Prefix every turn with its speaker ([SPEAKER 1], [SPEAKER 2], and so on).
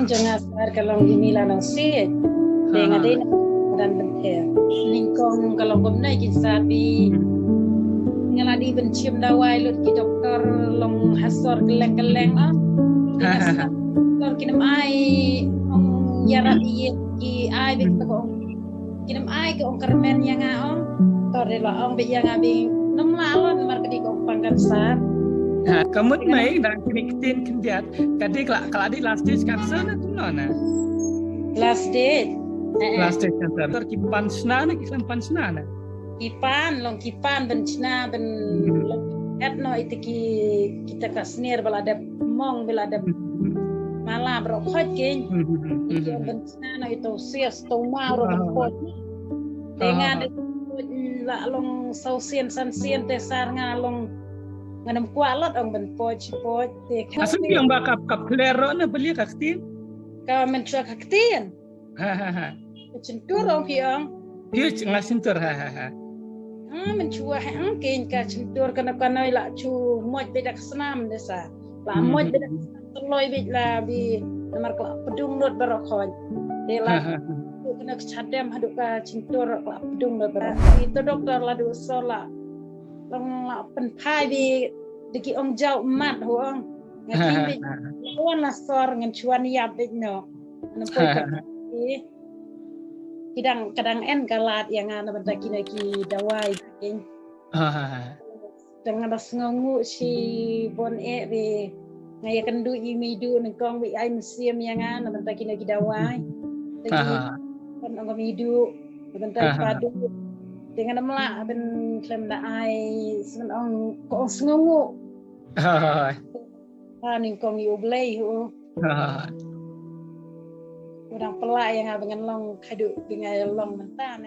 [SPEAKER 1] Ning jangan asar kalau gini lah nasi. Dengan dia dan bentar. Ningkong kalau gomna kin sapi. Ngaladi bencium dawai lut ki doktor long hasor geleng-geleng ah. Doktor kinam ai ong yarap iye ki ai bit ko kinam ai ke ong kermen yang ong tore la ong be yang abi nom lalon mar kedi ko pangkan sar.
[SPEAKER 2] Kamut mai dan kinikitin kendiat kadi kalau di last day cancer na tunana.
[SPEAKER 1] Last day.
[SPEAKER 2] Last day cancer. Kipan snana kisam pan snana.
[SPEAKER 1] Kipan long kipan bencina ben etno itu kita kasnir bala ada mong bala ada malah bro khot king itu bencina itu sias to maro pot dengan la long sausian sansian tesar ngalong nganam kualot ong ben pot te
[SPEAKER 2] Asal yang bakap kap klero na beli kaktin.
[SPEAKER 1] ka men chua kaktin centur ong kiong
[SPEAKER 2] Dia ngasintur
[SPEAKER 1] men chua hang king ka centur kana kana la chu moj bedak senam desa la moj bedak loy bit la bi namar ko pedung not barokon de la kena cadam haduk ka centur la pedung not barok itu dokter la du sola long la pen phai bi deki ong jau mat huang ngati bi wan la sor ngan chuan yap bit no nampo kadang en kalat yang ana bentaki naki dawai king dengan ngongu si bon be ngaya kendu imidu nengkong bi ai museum yang ana bentaki naki dawai kan ong midu bentaki padu dengan mela ben klem da ai sen ong ko ngongu nengkong yu blai hu Udang pelak yang dengan long kadu dengan long mentan